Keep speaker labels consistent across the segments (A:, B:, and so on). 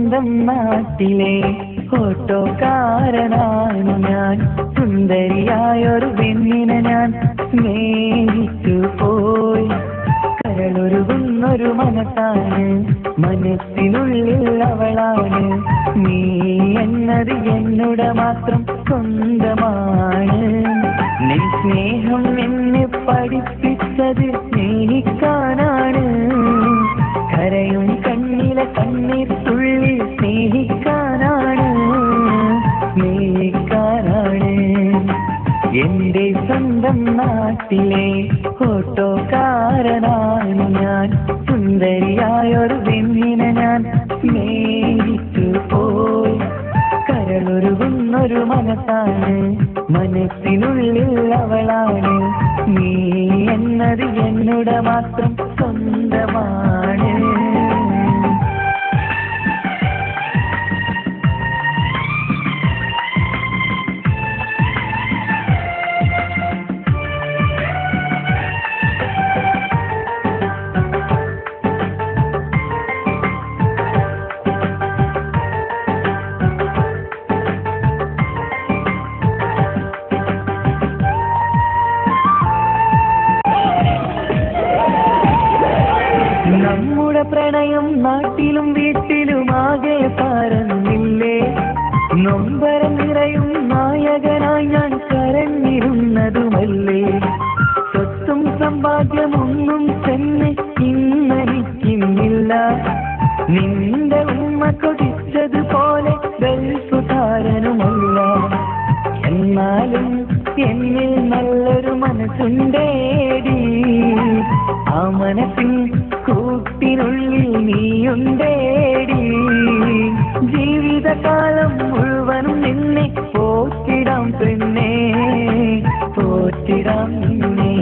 A: സ്വന്തം നാട്ടിലെ ഓട്ടോക്കാരനാണ് ഞാൻ. സുന്ദരിയായൊരു പെണ്ണിനെ ഞാൻ സ്നേഹിച്ചു പോയി. കരളൊരുകുന്നൊരു മനസ്സാണ്, മനസ്സിനുള്ളിൽ അവളാണ്. നീ എന്നത് എന്നുടെ മാത്രം സ്വന്തമാണ്. നിൻ സ്നേഹം എന്നെ പഠിപ്പിച്ചത് സ്നേഹിക്കാനാണ്. കരയും കണ്ണിലെ കണ്ണീർ തുള്ളി സ്നേഹിക്കാനാണ്, സ്നേഹിക്കാനാണ്. എന്റെ സ്വന്തം നാട്ടിലെ ഓട്ടോക്കാരനാണ് ഞാൻ. സുന്ദരിയായൊരു പെണ്ണിനെ ഞാൻ സ്നേഹിച്ചു പോയി. കരളൊരുകുന്നൊരു മനസ്സാണ്, മനസ്സിനുള്ളിൽ അവളാണ്. നീ എന്നത് എന്നുടെ മാത്രം സ്വന്തമാണ്. നമ്മുടെ പ്രണയം നാട്ടിലും വീട്ടിലുമാകെ പരന്നില്ലേ. നൊമ്പരം നിറയും നായകനായി ഞാൻ കരഞ്ഞിരുന്നതുമല്ലേ. സ്വത്തും സമ്പാദ്യമൊന്നും തന്നെ ഇന്നെനിക്കിന്നില്ല. നിന്റെ ഉമ്മ കൊതിച്ചതുപോലെ ഗൾഫുകാരനുമല്ല. എന്നാലും എന്നിൽ നല്ലൊരു മനസ്സുണ്ടേടി. ആ മനസ്സിൻ കൂട്ടിനുള്ളിൽ നീയുണ്ടേടി. ജീവിതകാലം മുഴുവനും നിന്നെ പോറ്റിടാം പെണ്ണേ, പോറ്റിടാം നിന്നെ.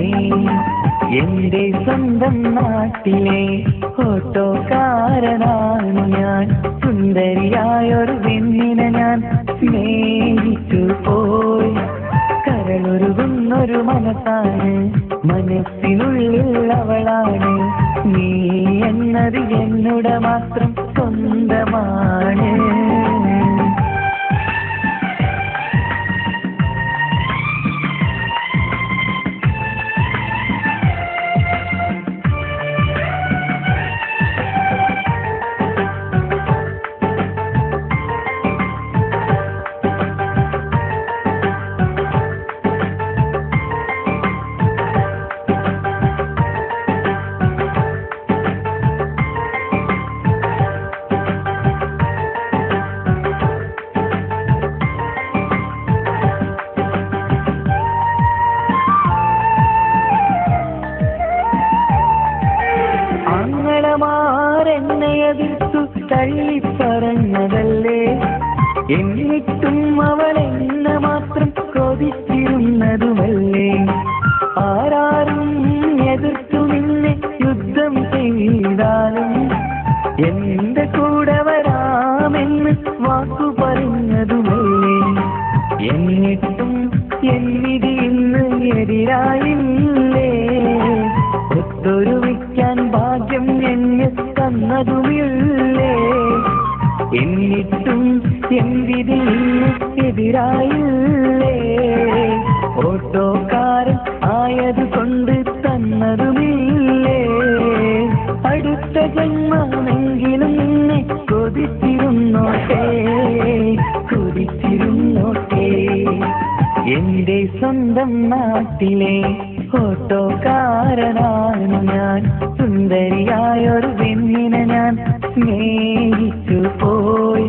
A: എന്റെ സ്വന്തം നാട്ടിലെ ഓട്ടോക്കാരനാണ് ഞാൻ. സുന്ദരിയായൊരു പെണ്ണിനെ ഞാൻ സ്നേഹിച്ചു പോയി. കരളൊരുകുന്നൊരു മനസ്സാണ്, മനസ്സിനുള്ളിൽ അവളാണ്. നീ എന്നത് എന്നുടെ മാത്രം സ്വന്തമാണ്. ആങ്ങളമാരെന്നെ എതിർത്തു തള്ളിപ്പറഞ്ഞതല്ലേ. എന്നിട്ടും അവൾ എന്നെ മാത്രം കൊതിച്ചിരുന്നതുമല്ലേ. ആരാരും എതിർത്തു നിന്നെ യുദ്ധം ചെയ്താലും എന്റെ കൂടെ വരാമെന്ന് വാക്കു പറഞ്ഞതുമല്ലേ. എന്നിട്ടും എന്നിത് ഇന്ന് എതിരായില്ലേ. ഒത്തൊരുമിക്കാൻ ഭാഗ്യം എന്നെ തന്നതുമില്ലേ. എന്നിട്ടും എന്തിന് ഇന്ന് എതിരായില്ലേ. ഓട്ടോക്കാരൻ ആയതുകൊണ്ട് തന്നതുമില്ലേ. അടുത്ത ജന്മമെങ്കിലും നിന്നെ കൊതിച്ചിരുന്നോട്ടെ, കൊതിച്ചിരുന്നോട്ടെ. എന്റെ സ്വന്തം നാട്ടിലെ ഓട്ടോക്കാരനാണ് ഞാൻ. സുന്ദരിയായൊരു പെണ്ണിനെ ഞാൻ സ്നേഹിച്ചു പോയി.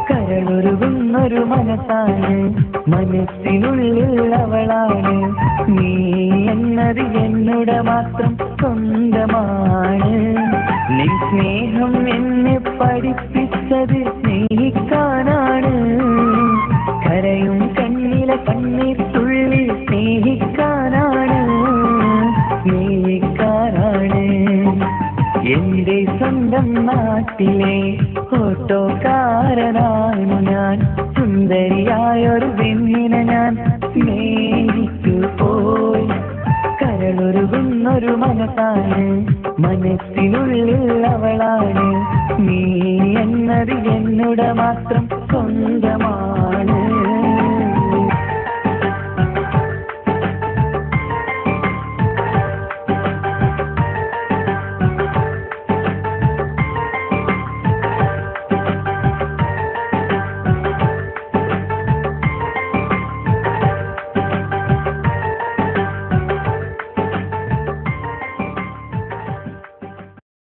A: കരളൊരുകുന്നൊരു മനസ്സാണ്, മനസ്സിനുള്ളിൽ അവളാണ്. നീ എന്നത് എന്നുടെ മാത്രം സ്വന്തമാണ്. നിൻ സ്നേഹം എന്നെ പഠിപ്പിച്ചത് സ്നേഹിക്കാനാണ്. കരയും കണ്ണിലെ കണ്ണീർ തുള്ളി സ്നേഹിക്കാനാണ്, സ്നേഹിക്കാനാണ്. എന്റെ സ്വന്തം നാട്ടിലെ ഓട്ടോക്കാരനാണ് ഞാൻ. സുന്ദരിയായൊരു പെണ്ണിനെ ഞാൻ സ്നേഹിച്ചു പോയി. കരളൊരുകുന്നൊരു മനസ്സാണ്, മനസ്സിനുള്ളിൽ അവളാണ്. നീ എന്നത് മതി എന്നുടെ മാത്രം സ്വന്തമാ